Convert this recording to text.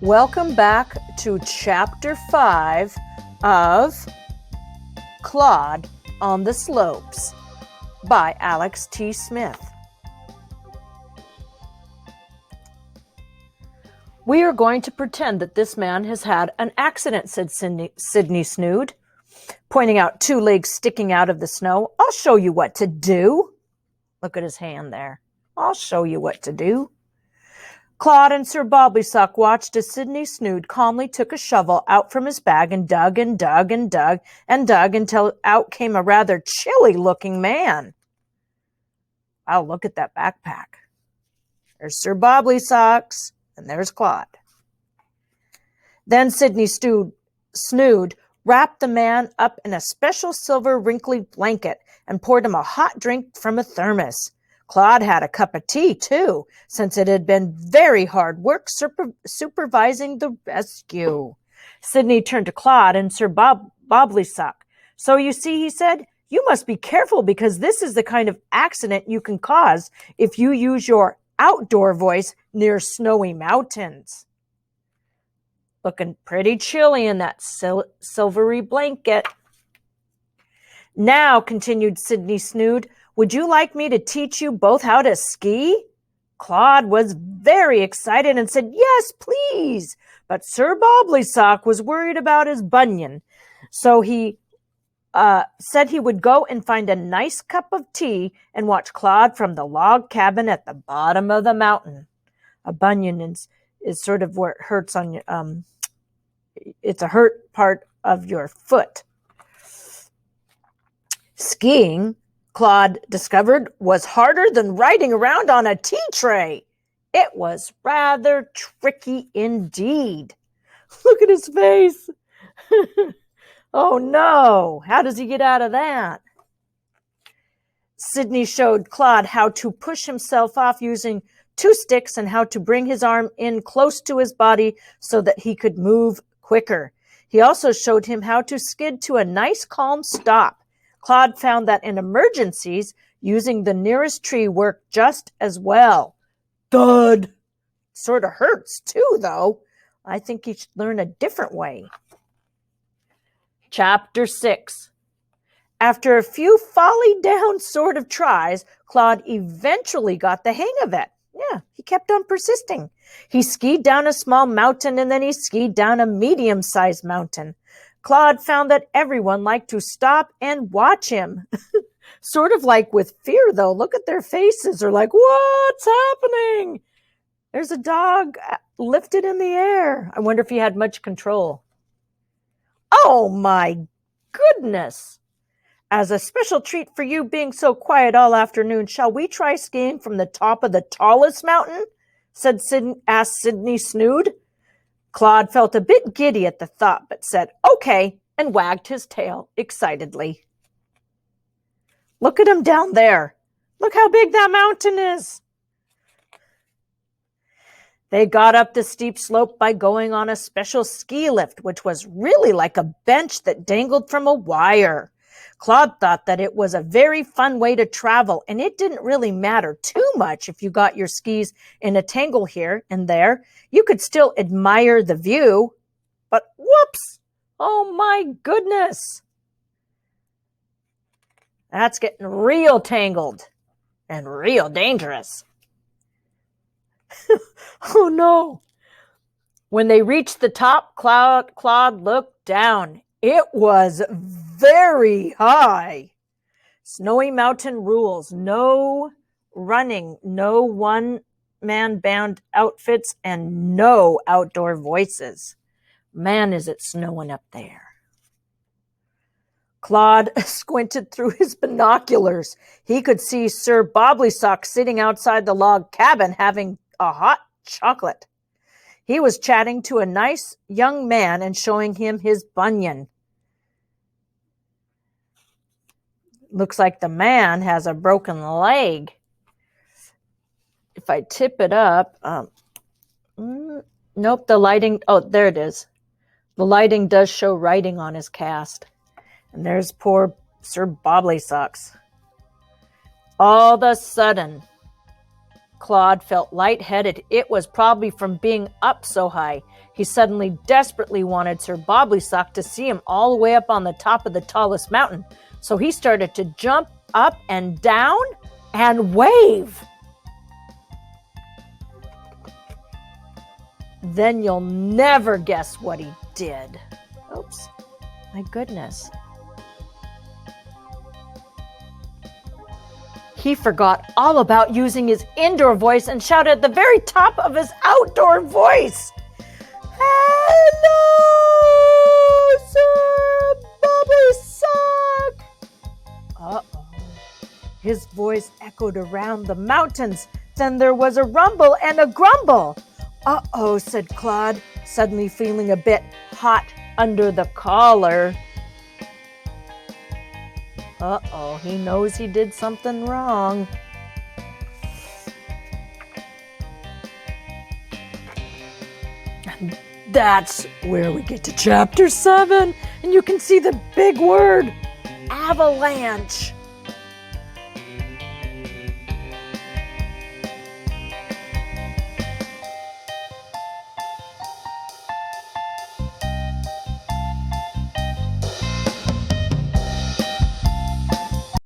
Welcome back to Chapter 5 of Claude on the Slopes by Alex T. Smith. We are going to pretend that this man has had an accident, said Sydney Snood, pointing out two legs sticking out of the snow. I'll show you what to do. Look at his hand there. I'll show you what to do. Claude and Sir Bobblysocks watched as Sydney Snood calmly took a shovel out from his bag and dug and dug and dug and dug until out came a rather chilly-looking man. Wow, look at that backpack. There's Sir Bobblysocks, and there's Claude. Then Sydney Snood wrapped the man up in a special silver wrinkly blanket and poured him a hot drink from a thermos. Claude had a cup of tea, too, since it had been very hard work supervising the rescue. Sydney turned to Claude and Sir Bobblysocks. So you see, he said, you must be careful because this is the kind of accident you can cause if you use your outdoor voice near snowy mountains. Looking pretty chilly in that silvery blanket. Now, continued Sydney Snood, would you like me to teach you both how to ski? Claude was very excited and said, yes, please. But Sir Bobblysocks was worried about his bunion. So he said he would go and find a nice cup of tea and watch Claude from the log cabin at the bottom of the mountain. A bunion is sort of where it hurts on your, it's a hurt part of your foot. Skiing, Claude discovered, was harder than riding around on a tea tray. It was rather tricky indeed. Look at his face. Oh no, how does he get out of that? Sydney showed Claude how to push himself off using two sticks and how to bring his arm in close to his body so that he could move quicker. He also showed him how to skid to a nice calm stop. Claude found that in emergencies, using the nearest tree worked just as well. Thud! Sort of hurts too, though. I think he should learn a different way. Chapter 6. After a few falling down sort of tries, Claude eventually got the hang of it. Yeah, he kept on persisting. He skied down a small mountain and then he skied down a medium-sized mountain. Claude found that everyone liked to stop and watch him. Sort of like with fear, though. Look at their faces. They're like, what's happening? There's a dog lifted in the air. I wonder if he had much control. Oh, my goodness. As a special treat for you being so quiet all afternoon, shall we try skiing from the top of the tallest mountain? Asked Sydney Snood. Claude felt a bit giddy at the thought, but said, okay, and wagged his tail excitedly. Look at him down there. Look how big that mountain is. They got up the steep slope by going on a special ski lift, which was really like a bench that dangled from a wire. Claude thought that it was a very fun way to travel, and it didn't really matter too much if you got your skis in a tangle here and there. You could still admire the view, but whoops! Oh my goodness! That's getting real tangled and real dangerous. Oh no! When they reached the top, Claude looked down. It was very high. Snowy Mountain rules. No running, no one-man band outfits, and no outdoor voices. Man, is it snowing up there. Claude squinted through his binoculars. He could see Sir Bobblysocks sitting outside the log cabin having a hot chocolate. He was chatting to a nice young man and showing him his bunion. Looks like the man has a broken leg. If I tip it up, nope, the lighting, oh, there it is. The lighting does show writing on his cast. And there's poor Sir Bobblysocks. All of a sudden, Claude felt lightheaded. It was probably from being up so high. He suddenly desperately wanted Sir Bobblysock to see him all the way up on the top of the tallest mountain. So he started to jump up and down and wave. Then you'll never guess what he did. Oops, my goodness. He forgot all about using his indoor voice and shouted at the very top of his outdoor voice. Hello, Sir Bobblysocks! Uh-oh. His voice echoed around the mountains. Then there was a rumble and a grumble. Uh-oh, said Claude, suddenly feeling a bit hot under the collar. Uh-oh, he knows he did something wrong. And that's where we get to chapter 7. And you can see the big word, avalanche.